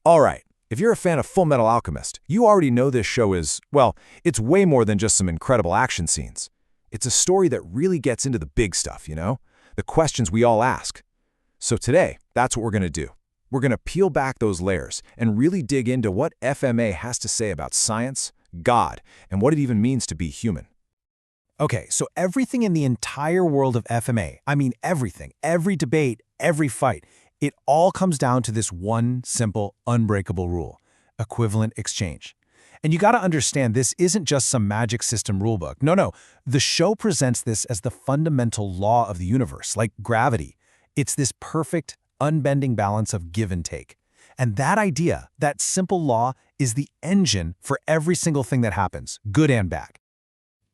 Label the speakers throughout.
Speaker 1: All right, if you're a fan of Full Metal Alchemist, you already know this show is, well, it's way more than just some incredible action scenes. It's a story that really gets into the big stuff, you know? The questions we all ask. So today, that's what we're going to do. We're going to peel back those layers and really dig into what FMA has to say about science, God, and what it even means to be human.
Speaker 2: Okay, so everything in the entire world of FMA, I mean everything, every debate, every fight, it all comes down to this one simple, unbreakable rule: equivalent exchange. And you got to understand, this isn't just some magic system rulebook. No, the show presents this as the fundamental law of the universe, like gravity. It's this perfect, unbending balance of give and take. And that idea, that simple law, is the engine for every single thing that happens, good and bad.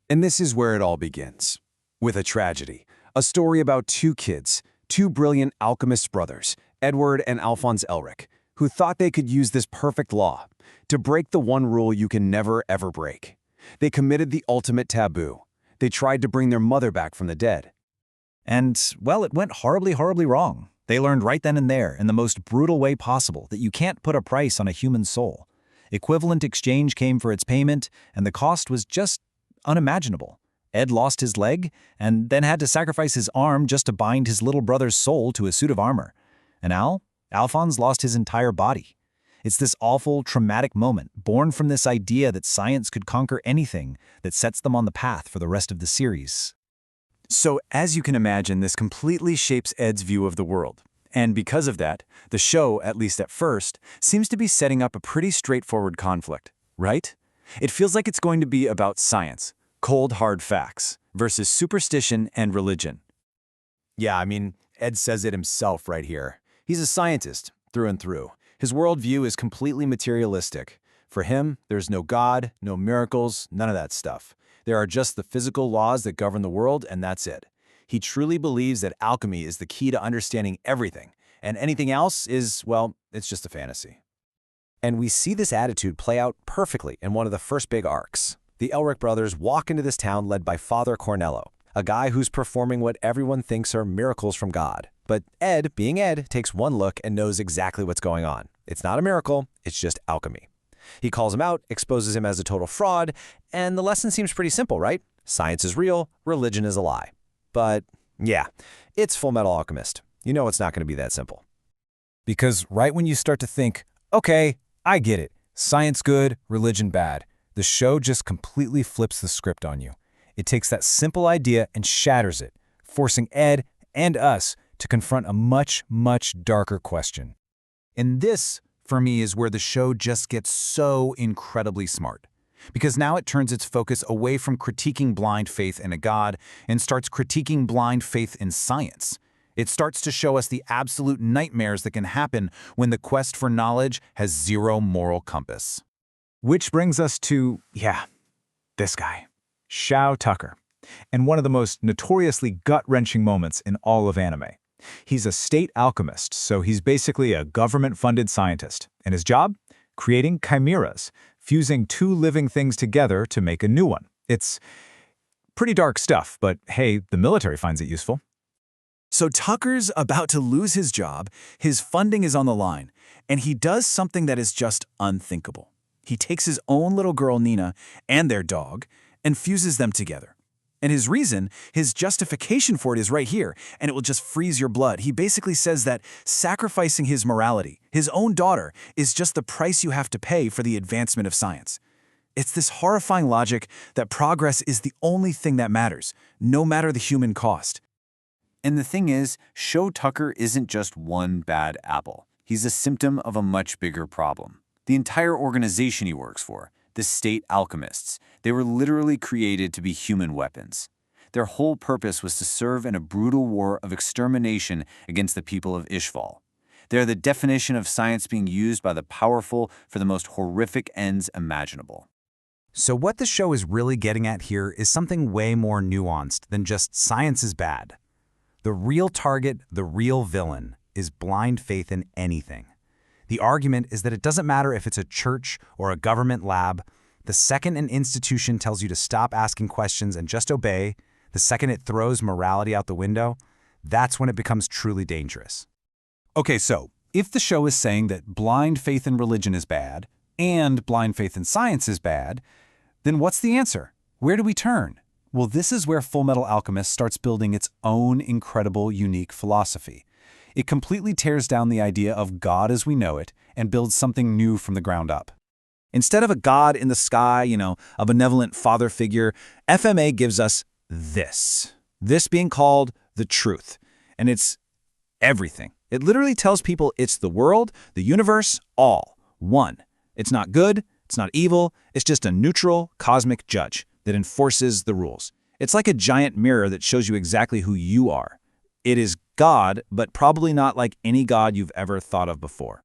Speaker 3: And this is where it all begins, with a tragedy. A story about two kids, two brilliant alchemist brothers, Edward and Alphonse Elric, who thought they could use this perfect law to break the one rule you can never, ever break. They committed the ultimate taboo. They tried to bring their mother back from the dead.
Speaker 4: And, well, it went horribly, horribly wrong. They learned right then and there, in the most brutal way possible, that you can't put a price on a human soul. Equivalent exchange came for its payment, and the cost was just unimaginable. Ed lost his leg, and then had to sacrifice his arm just to bind his little brother's soul to a suit of armor. And Alphonse lost his entire body. It's this awful, traumatic moment, born from this idea that science could conquer anything, that sets them on the path for the rest of the series.
Speaker 3: So, as you can imagine, this completely shapes Ed's view of the world. And because of that, the show, at least at first, seems to be setting up a pretty straightforward conflict, right? It feels like it's going to be about science, cold, hard facts, versus superstition and religion.
Speaker 1: Yeah, I mean, Ed says it himself right here. He's a scientist, through and through. His worldview is completely materialistic. For him, there's no God, no miracles, none of that stuff. There are just the physical laws that govern the world, and that's it. He truly believes that alchemy is the key to understanding everything, and anything else is, well, it's just a fantasy. And we see this attitude play out perfectly in one of the first big arcs. The Elric brothers walk into this town led by Father Cornello, a guy who's performing what everyone thinks are miracles from God. But Ed, being Ed, takes one look and knows exactly what's going on. It's not a miracle, it's just alchemy. He calls him out, exposes him as a total fraud, and the lesson seems pretty simple, right? Science is real, religion is a lie. But yeah, it's Full Metal Alchemist. You know it's not going to be that simple.
Speaker 2: Because right when you start to think, okay, I get it, science good, religion bad, the show just completely flips the script on you. It takes that simple idea and shatters it, forcing Ed and us to confront a much, much darker question. And this, for me, is where the show just gets so incredibly smart. Because now it turns its focus away from critiquing blind faith in a God and starts critiquing blind faith in science. It starts to show us the absolute nightmares that can happen when the quest for knowledge has zero moral compass. Which brings us to, this guy, Shao Tucker, and one of the most notoriously gut-wrenching moments in all of anime. He's a state alchemist, so he's basically a government-funded scientist. And his job? Creating chimeras, fusing two living things together to make a new one. It's pretty dark stuff, but hey, the military finds it useful.
Speaker 5: So Tucker's about to lose his job, his funding is on the line, and he does something that is just unthinkable. He takes his own little girl, Nina, and their dog, and fuses them together. And his reason, his justification for it is right here, and it will just freeze your blood. He basically says that sacrificing his morality, his own daughter, is just the price you have to pay for the advancement of science. It's this horrifying logic that progress is the only thing that matters, no matter the human cost.
Speaker 3: And the thing is, Shao Tucker isn't just one bad apple. He's a symptom of a much bigger problem. The entire organization he works for, the state alchemists, they were literally created to be human weapons. Their whole purpose was to serve in a brutal war of extermination against the people of Ishval. They are the definition of science being used by the powerful for the most horrific ends imaginable.
Speaker 2: So what the show is really getting at here is something way more nuanced than just science is bad. The real target, the real villain, is blind faith in anything. The argument is that it doesn't matter if it's a church or a government lab. The second an institution tells you to stop asking questions and just obey, the second it throws morality out the window, that's when it becomes truly dangerous.
Speaker 5: Okay, so
Speaker 2: If the show is saying that blind faith in religion is bad, and blind faith in science is bad, then what's the answer? Where do we turn? Well, this is where Fullmetal Alchemist starts building its own incredible, unique philosophy. It completely tears down the idea of God as we know it and builds something new from the ground up.
Speaker 5: Instead of a God in the sky, a benevolent father figure, FMA gives us this. This being called the truth. And it's everything. It literally tells people it's the world, the universe, all. One. It's not good, it's not evil, it's just a neutral, cosmic judge that enforces the rules. It's like a giant mirror that shows you exactly who you are. It is God, but probably not like any God you've ever thought of before.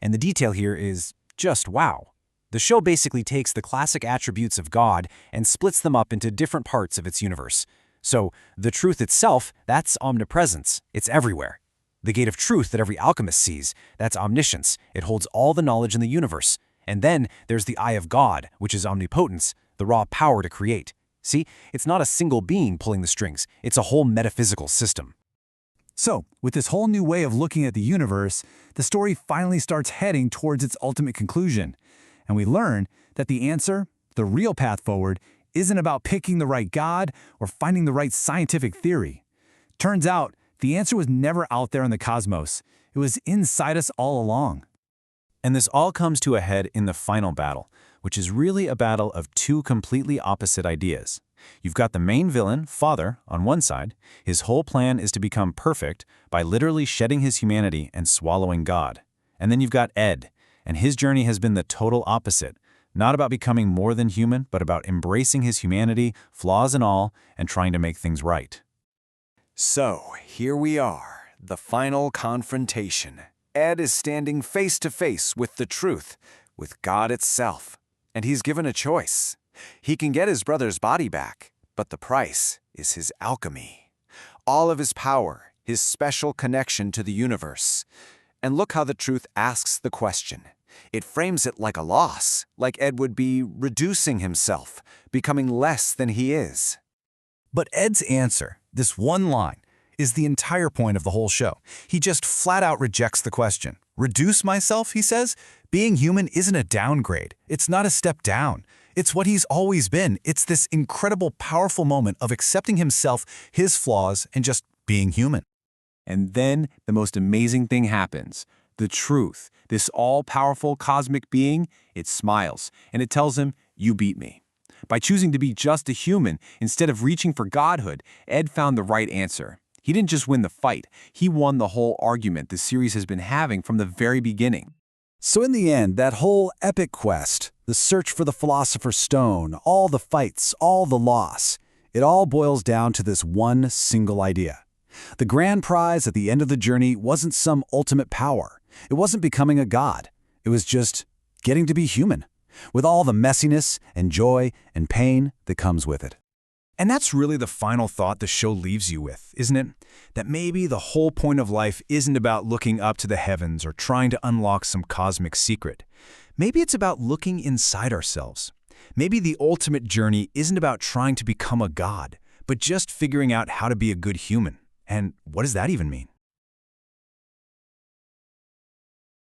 Speaker 2: And the detail here is just wow. The show basically takes the classic attributes of God and splits them up into different parts of its universe. So, the truth itself, that's omnipresence. It's everywhere. The gate of truth that every alchemist sees, that's omniscience. It holds all the knowledge in the universe. And then there's the eye of God, which is omnipotence, the raw power to create. See, it's not a single being pulling the strings. It's a whole metaphysical system.
Speaker 5: So, with this whole new way of looking at the universe, the story finally starts heading towards its ultimate conclusion. And we learn that the answer, the real path forward, isn't about picking the right God or finding the right scientific theory. Turns out, the answer was never out there in the cosmos. It was inside us all along.
Speaker 2: And this all comes to a head in the final battle, which is really a battle of two completely opposite ideas. You've got the main villain, Father, on one side. His whole plan is to become perfect by literally shedding his humanity and swallowing God. And then you've got Ed, and his journey has been the total opposite. Not about becoming more than human, but about embracing his humanity, flaws and all, and trying to make things right.
Speaker 1: So, here we are, the final confrontation. Ed is standing face to face with the truth, with God itself. And he's given a choice. He can get his brother's body back, but the price is his alchemy. All of his power, his special connection to the universe. And look how the truth asks the question. It frames it like a loss, like Ed would be reducing himself, becoming less than he is.
Speaker 5: But Ed's answer, this one line, is the entire point of the whole show. He just flat out rejects the question. Reduce myself, he says? Being human isn't a downgrade. It's not a step down. It's what he's always been. It's this incredible, powerful moment of accepting himself, his flaws, and just being human.
Speaker 3: And then the most amazing thing happens. The truth, this all-powerful cosmic being, it smiles, and it tells him, you beat me. By choosing to be just a human instead of reaching for godhood, Ed found the right answer. He didn't just win the fight, he won the whole argument the series has been having from the very beginning.
Speaker 5: So in the end, that whole epic quest, the search for the Philosopher's Stone, all the fights, all the loss, it all boils down to this one single idea. The grand prize at the end of the journey wasn't some ultimate power. It wasn't becoming a god. It was just getting to be human, with all the messiness and joy and pain that comes with it.
Speaker 2: And that's really the final thought the show leaves you with, isn't it? That maybe the whole point of life isn't about looking up to the heavens or trying to unlock some cosmic secret. Maybe it's about looking inside ourselves. Maybe the ultimate journey isn't about trying to become a god, but just figuring out how to be a good human. And what does that even mean?